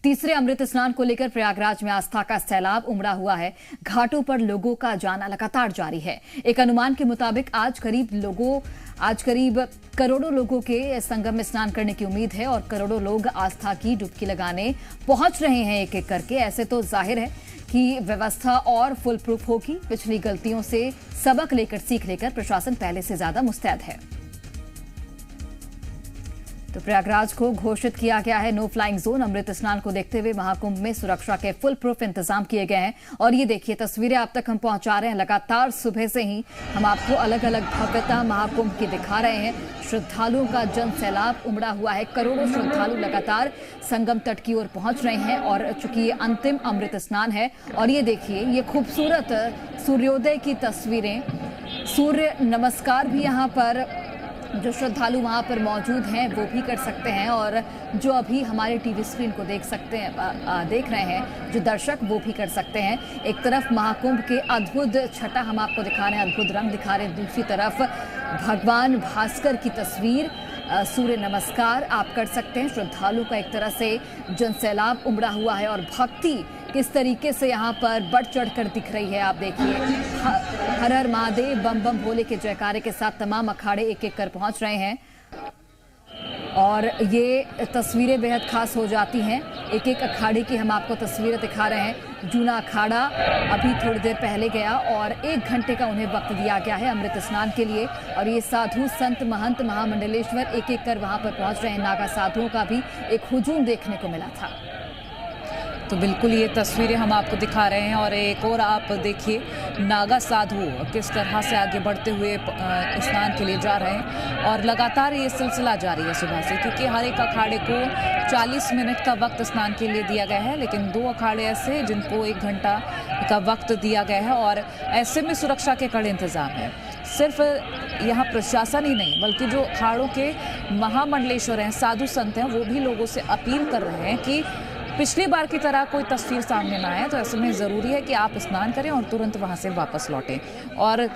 तीसरे अमृत स्नान को लेकर प्रयागराज में आस्था का सैलाब उमड़ा हुआ है। घाटों पर लोगों का जाना लगातार जारी है। एक अनुमान के मुताबिक आज करीब करोड़ों लोगों के संगम में स्नान करने की उम्मीद है और करोड़ों लोग आस्था की डुबकी लगाने पहुंच रहे हैं एक एक करके। ऐसे तो जाहिर है कि व्यवस्था और फुल प्रूफ होगी। पिछली गलतियों से सबक लेकर सीख लेकर प्रशासन पहले से ज्यादा मुस्तैद है। तो प्रयागराज को घोषित किया गया है नो फ्लाइंग जोन। अमृत स्नान को देखते हुए महाकुंभ में सुरक्षा के फुल प्रूफ इंतजाम किए गए हैं। और ये देखिए तस्वीरें आप तक हम पहुंचा रहे हैं। लगातार सुबह से ही हम आपको अलग अलग भव्यता महाकुंभ की दिखा रहे हैं। श्रद्धालुओं का जन सैलाब उमड़ा हुआ है। करोड़ों श्रद्धालु लगातार संगम तट की ओर पहुंच रहे हैं। और चूंकि ये अंतिम अमृत स्नान है और ये देखिए ये खूबसूरत सूर्योदय की तस्वीरें, सूर्य नमस्कार भी यहाँ पर जो श्रद्धालु वहां पर मौजूद हैं वो भी कर सकते हैं। और जो अभी हमारे टीवी स्क्रीन को देख रहे हैं जो दर्शक, वो भी कर सकते हैं। एक तरफ महाकुंभ के अद्भुत छटा हम आपको दिखा रहे हैं, अद्भुत रंग दिखा रहे हैं। दूसरी तरफ भगवान भास्कर की तस्वीर, सूर्य नमस्कार आप कर सकते हैं। श्रद्धालु का एक तरह से जनसैलाब उमड़ा हुआ है और भक्ति किस तरीके से यहाँ पर बढ़ चढ़कर दिख रही है। आप देखिए हर हर महादेव बम बम भोले के जयकारे के साथ तमाम अखाड़े एक एक कर पहुंच रहे हैं। और ये तस्वीरें बेहद खास हो जाती हैं। एक एक अखाड़े की हम आपको तस्वीरें दिखा रहे हैं। जूना अखाड़ा अभी थोड़ी देर पहले गया और 1 घंटे का उन्हें वक्त दिया गया है अमृत स्नान के लिए। और ये साधु संत महंत महामंडलेश्वर एक एक कर वहां पर पहुंच रहे हैं। नागा साधुओं का भी एक हुजूम देखने को मिला था। तो बिल्कुल ये तस्वीरें हम आपको दिखा रहे हैं। और एक और आप देखिए नागा साधु किस तरह से आगे बढ़ते हुए स्नान के लिए जा रहे हैं। और लगातार ये सिलसिला जारी है सुबह से, क्योंकि हर एक अखाड़े को 40 मिनट का वक्त स्नान के लिए दिया गया है। लेकिन 2 अखाड़े ऐसे जिनको 1 घंटा का वक्त दिया गया है। और ऐसे में सुरक्षा के कड़े इंतजाम है। सिर्फ यहाँ प्रशासन ही नहीं बल्कि जो अखाड़ों के महामंडलेश्वर हैं, साधु संत हैं, वो भी लोगों से अपील कर रहे हैं कि पिछली बार की तरह कोई तस्वीर सामने ना आए। तो ऐसे में ज़रूरी है कि आप स्नान करें और तुरंत वहाँ से वापस लौटें। और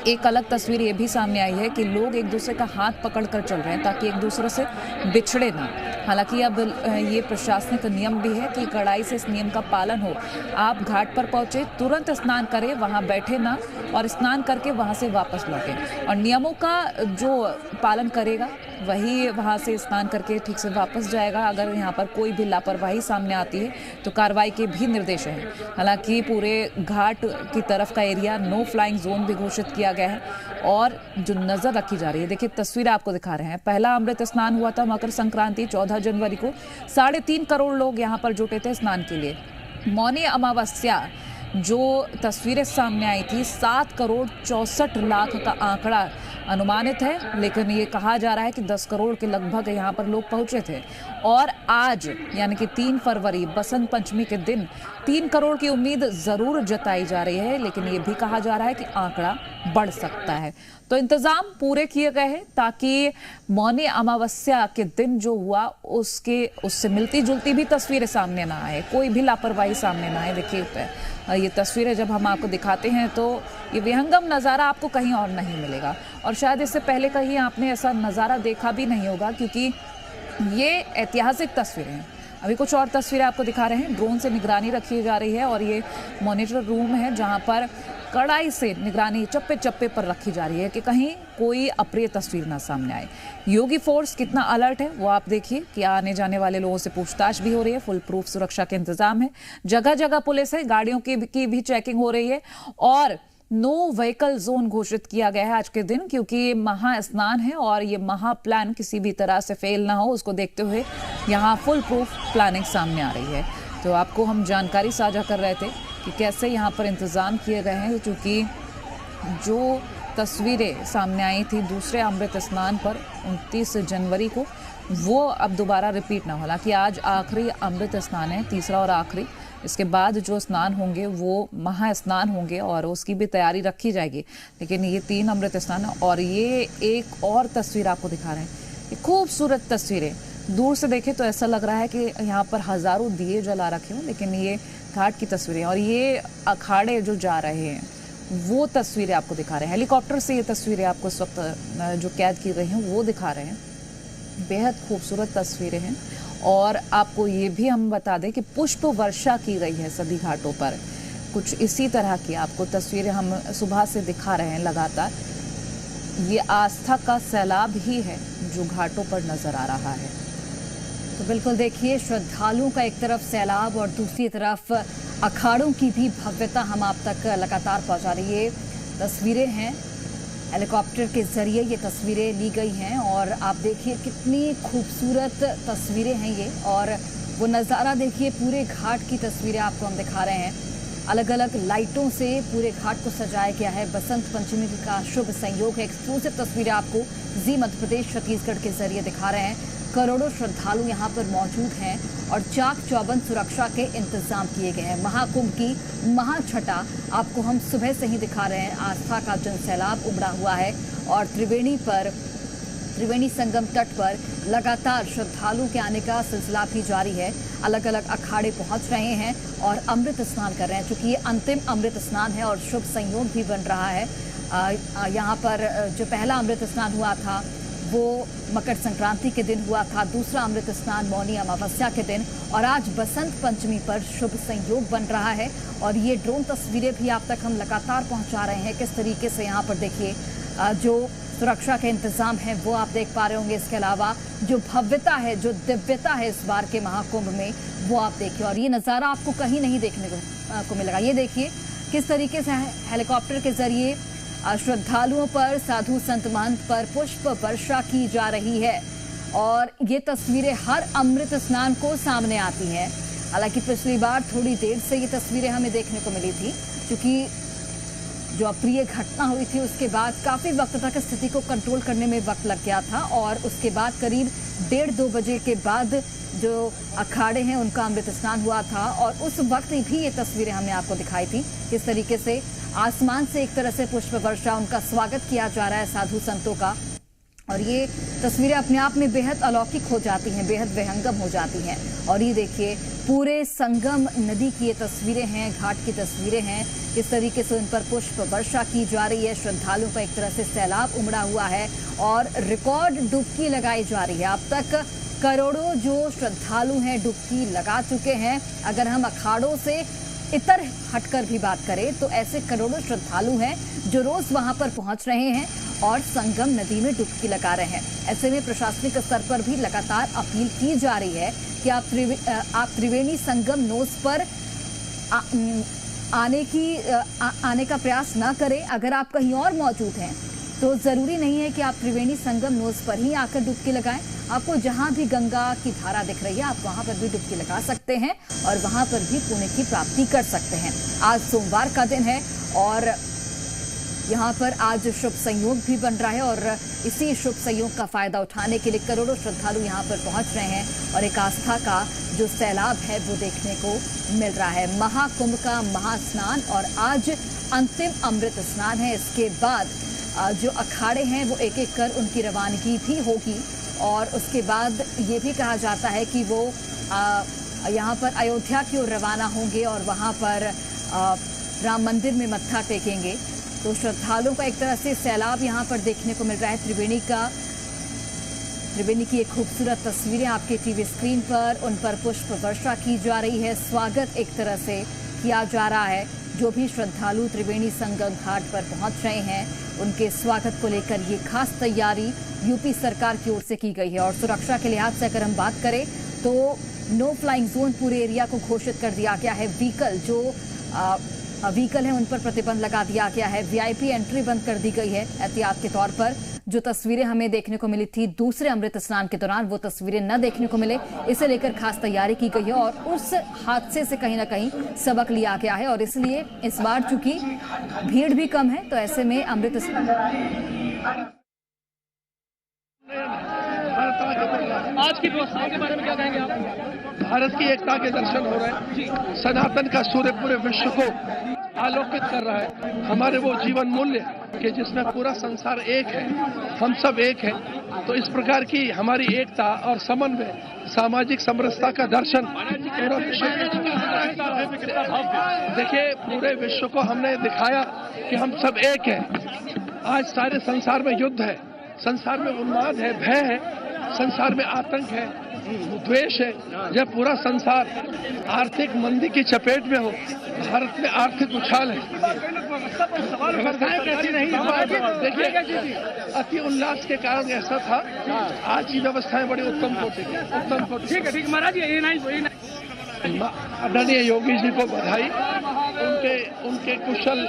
एक अलग तस्वीर ये भी सामने आई है कि लोग एक दूसरे का हाथ पकड़कर चल रहे हैं ताकि एक दूसरे से बिछड़े ना। हालांकि अब ये प्रशासनिक नियम भी है कि कड़ाई से इस नियम का पालन हो। आप घाट पर पहुंचे, तुरंत स्नान करें, वहां बैठे ना, और स्नान करके वहां से वापस लौटें। और नियमों का जो पालन करेगा वही वहां से स्नान करके ठीक से वापस जाएगा। अगर यहाँ पर कोई भी लापरवाही सामने आती है तो कार्रवाई के भी निर्देश हैं। हालांकि पूरे घाट की तरफ का एरिया नो फ्लाइंग जोन भी घोषित किया गया है और जो नजर रखी जा रही है। देखिए तस्वीर आपको दिखा रहे हैं। पहला अमृत स्नान हुआ था मकर संक्रांति 14 जनवरी को। 3.5 करोड़ लोग यहाँ पर जुटे थे स्नान के लिए। मौनी अमावस्या जो तस्वीरें सामने आई थी, 7 करोड़ 64 लाख का आंकड़ा अनुमानित है। लेकिन ये कहा जा रहा है कि 10 करोड़ के लगभग यहाँ पर लोग पहुंचे थे। और आज यानी कि 3 फरवरी बसंत पंचमी के दिन 3 करोड़ की उम्मीद जरूर जताई जा रही है। लेकिन ये भी कहा जा रहा है कि आंकड़ा बढ़ सकता है। तो इंतजाम पूरे किए गए हैं ताकि मौनी अमावस्या के दिन जो हुआ उससे मिलती जुलती भी तस्वीरें सामने ना आए, कोई भी लापरवाही सामने ना आए। देखिए ये तस्वीरें जब हम आपको दिखाते हैं तो ये विहंगम नज़ारा आपको कहीं और नहीं मिलेगा। और शायद इससे पहले कहीं आपने ऐसा नज़ारा देखा भी नहीं होगा, क्योंकि ये ऐतिहासिक तस्वीरें हैं। अभी कुछ और तस्वीरें आपको दिखा रहे हैं। ड्रोन से निगरानी रखी जा रही है और ये मॉनिटर रूम है जहां पर कड़ाई से निगरानी चप्पे चप्पे पर रखी जा रही है कि कहीं कोई अप्रिय तस्वीर ना सामने आए। योगी फोर्स कितना अलर्ट है वो आप देखिए कि आने जाने वाले लोगों से पूछताछ भी हो रही है। फुल प्रूफ सुरक्षा के इंतजाम है। जगह जगह पुलिस है, गाड़ियों की भी चेकिंग हो रही है। और नो व्हीकल जोन घोषित किया गया है आज के दिन, क्योंकि ये महा स्नान है और ये महा प्लान किसी भी तरह से फेल ना हो, उसको देखते हुए यहाँ फुल प्रूफ प्लानिंग सामने आ रही है। तो आपको हम जानकारी साझा कर रहे थे कि कैसे यहाँ पर इंतजाम किए गए हैं, क्योंकि जो तस्वीरें सामने आई थी दूसरे अमृत स्नान पर 29 जनवरी को, वो अब दोबारा रिपीट ना हो। हालांकि आज आखिरी अमृत स्नान है, तीसरा और आखिरी। इसके बाद जो स्नान होंगे वो महा स्नान होंगे और उसकी भी तैयारी रखी जाएगी। लेकिन ये 3 अमृत स्नान। और ये एक और तस्वीर आपको दिखा रहे हैं, ये खूबसूरत तस्वीरें। दूर से देखें तो ऐसा लग रहा है कि यहाँ पर हजारों दिए जला रखे हों, लेकिन ये घाट की तस्वीरें और ये अखाड़े जो जा रहे हैं वो तस्वीरें आपको दिखा रहे हैं। हेलीकॉप्टर से ये तस्वीरें आपको इस वक्त जो कैद की गई हैं वो दिखा रहे हैं। बेहद खूबसूरत तस्वीरें हैं। और आपको ये भी हम बता दें कि पुष्प वर्षा की गई है सभी घाटों पर। कुछ इसी तरह की आपको तस्वीरें हम सुबह से दिखा रहे हैं लगातार। ये आस्था का सैलाब ही है जो घाटों पर नजर आ रहा है। तो बिल्कुल देखिए, श्रद्धालुओं का एक तरफ सैलाब और दूसरी तरफ अखाड़ों की भी भव्यता हम आप तक लगातार पहुंचा रही है। तस्वीरें हैं, हेलीकॉप्टर के जरिए ये तस्वीरें ली गई हैं और आप देखिए कितनी खूबसूरत तस्वीरें हैं ये। और वो नज़ारा देखिए, पूरे घाट की तस्वीरें आपको हम दिखा रहे हैं। अलग अलग लाइटों से पूरे घाट को सजाया गया है। बसंत पंचमी का शुभ संयोग है। एक्सक्लूसिव तस्वीरें आपको जी मध्य प्रदेश छत्तीसगढ़ के जरिए दिखा रहे हैं। करोड़ों श्रद्धालु यहाँ पर मौजूद हैं और चाक चौबंद सुरक्षा के इंतजाम किए गए हैं। महाकुंभ की महाछटा आपको हम सुबह से ही दिखा रहे हैं। आस्था का जन सैलाब उमड़ा हुआ है और त्रिवेणी संगम तट पर लगातार श्रद्धालुओं के आने का सिलसिला भी जारी है। अलग अलग अखाड़े पहुंच रहे हैं और अमृत स्नान कर रहे हैं। चूंकि ये अंतिम अमृत स्नान है और शुभ संयोग भी बन रहा है। यहाँ पर जो पहला अमृत स्नान हुआ था वो मकर संक्रांति के दिन हुआ था। दूसरा अमृत स्नान मौनी अमावस्या के दिन और आज बसंत पंचमी पर शुभ संयोग बन रहा है। और ये ड्रोन तस्वीरें भी आप तक हम लगातार पहुंचा रहे हैं। किस तरीके से यहाँ पर देखिए जो सुरक्षा के इंतजाम हैं वो आप देख पा रहे होंगे। इसके अलावा जो भव्यता है, जो दिव्यता है इस बार के महाकुंभ में, वो आप देखिए। और ये नज़ारा आपको कहीं नहीं देखने को मिलेगा। ये देखिए किस तरीके से हेलीकॉप्टर के जरिए श्रद्धालुओं पर, साधु संत महंत पर पुष्प वर्षा की जा रही है। और ये तस्वीरें हर अमृत स्नान को सामने आती हैं। हालांकि पिछली बार थोड़ी देर से ये तस्वीरें हमें देखने को मिली थी, क्योंकि जो अप्रिय घटना हुई थी उसके बाद काफ़ी वक्त तक स्थिति को कंट्रोल करने में वक्त लग गया था। और उसके बाद करीब 1:30-2 बजे के बाद जो अखाड़े हैं उनका अमृत स्नान हुआ था। और उस वक्त भी ये तस्वीरें हमने आपको दिखाई थी। किस तरीके से आसमान से एक तरह से पुष्प वर्षा, उनका स्वागत किया जा रहा है साधु संतों का। और ये तस्वीरें अपने आप में बेहद अलौकिक हो जाती हैं, बेहद विहंगम हो जाती हैं। और ये देखिए पूरे संगम नदी की ये तस्वीरें हैं, घाट की तस्वीरें हैं। इस तरीके से उन पर पुष्प वर्षा की जा रही है। श्रद्धालुओं का एक तरह से सैलाब उमड़ा हुआ है और रिकॉर्ड डुबकी लगाई जा रही है। अब तक करोड़ों जो श्रद्धालु हैं डुबकी लगा चुके हैं। अगर हम अखाड़ों से इतर हटकर भी बात करें तो ऐसे करोड़ों श्रद्धालु हैं जो रोज वहां पर पहुंच रहे हैं और संगम नदी में डुबकी लगा रहे हैं। ऐसे में प्रशासनिक स्तर पर भी लगातार अपील की जा रही है कि आप त्रिवेणी संगम नोज पर आने का प्रयास ना करें। अगर आप कहीं और मौजूद हैं तो जरूरी नहीं है कि आप त्रिवेणी संगम नोज पर ही आकर डुबकी लगाएं। आपको जहां भी गंगा की धारा दिख रही है आप वहां पर भी डुबकी लगा सकते हैं और वहां पर भी पुण्य की प्राप्ति कर सकते हैं। आज सोमवार का दिन है और यहाँ पर आज शुभ संयोग भी बन रहा है और इसी शुभ संयोग का फायदा उठाने के लिए करोड़ों श्रद्धालु यहाँ पर पहुंच रहे हैं और एक आस्था का जो सैलाब है वो देखने को मिल रहा है। महाकुंभ का महास्नान और आज अंतिम अमृत स्नान है। इसके बाद जो अखाड़े हैं वो एक एक कर उनकी रवानगी भी होगी और उसके बाद ये भी कहा जाता है कि वो यहाँ पर अयोध्या की ओर रवाना होंगे और वहाँ पर राम मंदिर में मत्था टेकेंगे। तो श्रद्धालुओं का एक तरह से सैलाब यहाँ पर देखने को मिल रहा है। त्रिवेणी की एक खूबसूरत तस्वीरें आपके टीवी स्क्रीन पर, उन पर पुष्प वर्षा की जा रही है। स्वागत एक तरह से किया जा रहा है। जो भी श्रद्धालु त्रिवेणी संगम घाट पर पहुंच रहे हैं उनके स्वागत को लेकर ये खास तैयारी यूपी सरकार की ओर से की गई है। और सुरक्षा के लिहाज से अगर हम बात करें तो नो फ्लाइंग जोन पूरे एरिया को घोषित कर दिया गया है। व्हीकल है उन पर प्रतिबंध लगा दिया गया है। वीआईपी एंट्री बंद कर दी गई है एहतियात के तौर पर। जो तस्वीरें हमें देखने को मिली थी दूसरे अमृत स्नान के दौरान वो तस्वीरें न देखने को मिले, इसे लेकर खास तैयारी की गई है और उस हादसे से कहीं ना कहीं सबक लिया गया है। और इसलिए इस बार चूंकि भीड़ भी कम है तो ऐसे में अमृत स्नान आज की व्यवस्था के बारे में क्या कहेंगे आप? भारत की एकता के दर्शन हो रहे हैं। सनातन का सूर्य पूरे विश्व को आलोकित कर रहा है। हमारे वो जीवन मूल्य कि जिसमें पूरा संसार एक है, हम सब एक हैं। तो इस प्रकार की हमारी एकता और समन्वय, सामाजिक समरसता का दर्शन पूरा विश्व। देखिए पूरे विश्व को हमने दिखाया कि हम सब एक हैं। आज सारे संसार में युद्ध है, संसार में उन्माद है, भय है, संसार में आतंक है, द्वेष है, जब पूरा संसार आर्थिक मंदी की चपेट में हो, भारत में आर्थिक उछाल है, व्यवस्थाएं कैसी नहीं। देखिए, अति उल्लास के कारण ऐसा था। आज की व्यवस्थाएं बड़ी उत्तम कोटि की, उत्तम कोटि। ठीक है महाराज, ये नहीं आदरणीय योगी जी को बधाई, उनके कुशल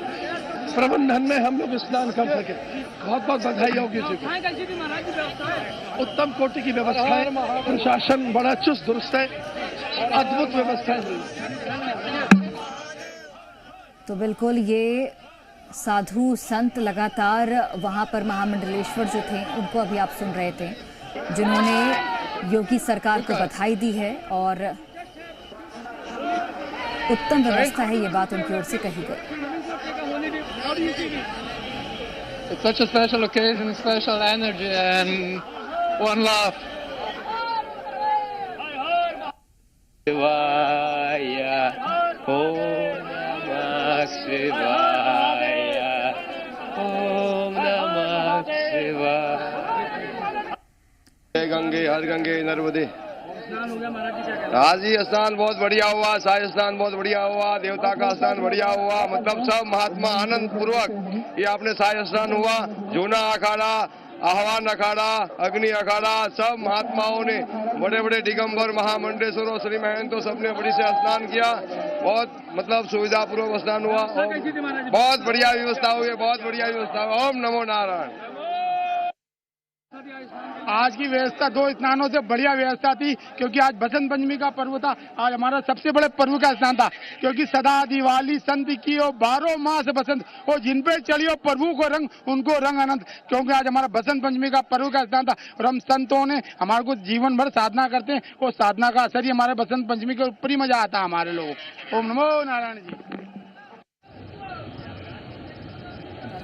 प्रबंधन में हम लोग स्नान कर सके। बहुत बहुत बधाई योगी जी को। उत्तम कोटि की व्यवस्थाएं, प्रशासन बड़ा चुस्त दुरुस्त है, अद्भुत व्यवस्थाएं। तो बिल्कुल ये साधु संत लगातार वहां पर महामंडलेश्वर जो थे उनको अभी आप सुन रहे थे, जिन्होंने योगी सरकार को बधाई दी है और उत्तम व्यवस्था है, ये बात उनकी ओर से कही गई। It's such a special occasion, special energy and one love. Shivaya, Om Namah Shivaya, Om Namah Shivaya. Gange हर गंगे नर्मदे। स्नान हो गया महाराज जी, क्या कहते हाँ जी, स्नान बहुत बढ़िया हुआ, शाही स्नान बहुत बढ़िया हुआ, देवता का स्नान बढ़िया हुआ, मतलब सब महात्मा आनंद पूर्वक ये आपने शाही स्नान हुआ। जूना अखाड़ा, आह्वान अखाड़ा, अग्नि अखाड़ा, सब महात्माओं ने, बड़े बड़े दिगंबर महामंडेश्वर और श्री महंतो सबने बड़ी से स्नान किया। बहुत मतलब सुविधा पूर्वक स्नान हुआ। बहुत बढ़िया व्यवस्था हुई, बहुत बढ़िया व्यवस्था हुआ। ओम नमो नारायण। आज की व्यवस्था 2 स्नानों से बढ़िया व्यवस्था थी, क्योंकि आज बसंत पंचमी का पर्व था। आज हमारा सबसे बड़े पर्व का स्नान था, क्योंकि सदा दिवाली संत की हो, 12 मास बसंत हो, जिन पे चलियो प्रभु को रंग, उनको रंग अनंत। क्योंकि आज हमारा बसंत पंचमी का पर्व का स्नान था और हम संतों ने हमारे को जीवन भर साधना करते हैं, वो साधना का असर ही हमारे बसंत पंचमी के ऊपर ही मजा आता है हमारे लोगों को। ओम नमो नारायण जी।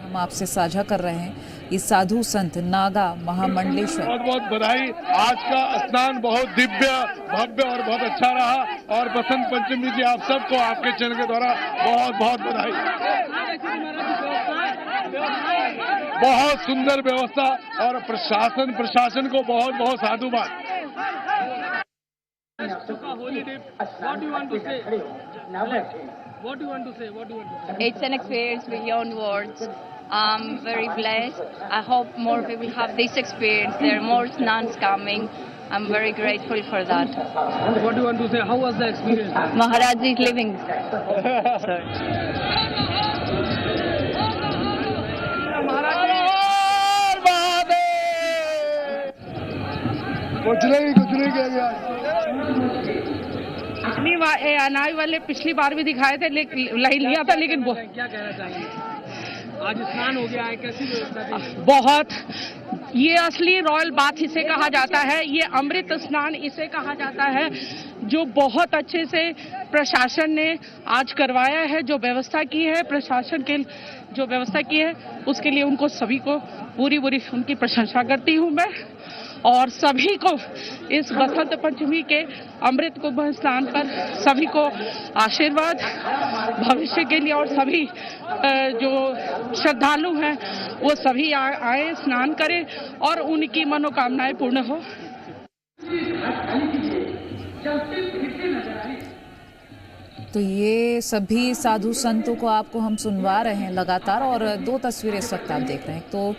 हम आपसे साझा कर रहे हैं इस साधु संत नागा महामंडलेश्वर। बहुत बहुत बधाई। आज का स्नान बहुत दिव्य, भव्य और बहुत अच्छा रहा। और बसंत पंचमी की आप सबको आपके चैनल के द्वारा बहुत बहुत बधाई। बहुत सुंदर व्यवस्था और प्रशासन को बहुत बहुत साधुवाद। It's an experience beyond words. I'm very blessed. I hope more people have this experience. There are more snans coming. I'm very grateful for that. What do you want to say? How was the experience? Maharaj is living. कुछ नहीं किया गया। अनाज वाले पिछली बार भी दिखाए थे, लिया था, लेकिन क्या कहना चाहिए? आज स्नान हो गया है, कैसी व्यवस्था थी? बहुत, ये असली रॉयल बाथ इसे कहा जाता है, ये अमृत स्नान इसे कहा जाता है, जो बहुत अच्छे से प्रशासन ने आज करवाया है। जो व्यवस्था की है प्रशासन के, जो व्यवस्था की है उसके लिए उनको सभी को पूरी उनकी प्रशंसा करती हूँ मैं। और सभी को इस बसंत पंचमी के अमृत कुंभ स्नान पर सभी को आशीर्वाद भविष्य के लिए, और सभी जो श्रद्धालु हैं वो सभी आए, स्नान करें और उनकी मनोकामनाएं पूर्ण हो। तो ये सभी साधु संतों को आपको हम सुनवा रहे हैं लगातार, और 2 तस्वीरें इस वक्त आप देख रहे हैं। तो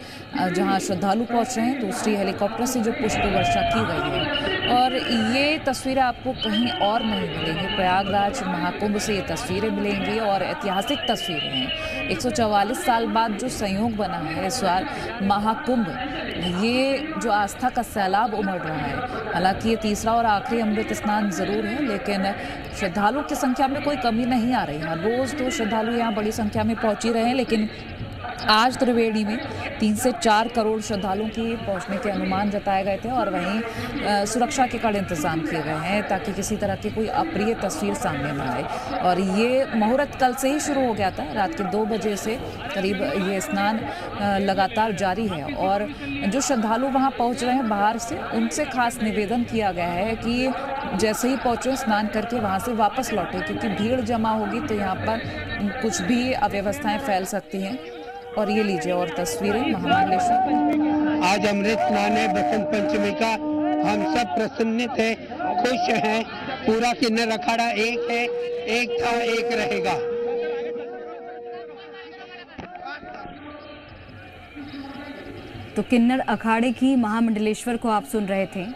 जहां श्रद्धालु पहुंच रहे हैं, दूसरी हेलीकॉप्टर से जो पुष्प वर्षा की गई है, और ये तस्वीरें आपको कहीं और नहीं मिलेंगी। प्रयागराज महाकुंभ से ये तस्वीरें मिलेंगी और ऐतिहासिक तस्वीरें हैं। 144 साल बाद जो संयोग बना है इस बार महाकुंभ, ये जो आस्था का सैलाब उमड़ रहा है। हालांकि ये तीसरा और आखिरी अमृत स्नान जरूर है, लेकिन श्रद्धालुओं की संख्या में कोई कमी नहीं आ रही है। रोज तो श्रद्धालु यहाँ बड़ी संख्या में पहुंच ही रहे हैं, लेकिन आज त्रिवेणी में 3 से 4 करोड़ श्रद्धालुओं की पहुंचने के अनुमान जताए गए थे, और वहीं सुरक्षा के कड़े इंतजाम किए गए हैं ताकि किसी तरह की कोई अप्रिय तस्वीर सामने न आए। और ये मुहूर्त कल से ही शुरू हो गया था, रात के 2 बजे से करीब ये स्नान लगातार जारी है। और जो श्रद्धालु वहाँ पहुँच रहे हैं बाहर से, उनसे खास निवेदन किया गया है कि जैसे ही पहुँचे स्नान करके वहाँ से वापस लौटे, क्योंकि भीड़ जमा होगी तो यहाँ पर कुछ भी अव्यवस्थाएं फैल सकती हैं। और ये लीजिए और तस्वीरें महामंडलेश्वर। आज अमृत स्नान है बसंत पंचमी का, हम सब प्रसन्नित हैं, खुश हैं। पूरा किन्नर अखाड़ा एक है, एक था, एक रहेगा। तो किन्नर अखाड़े की महामंडलेश्वर को आप सुन रहे थे।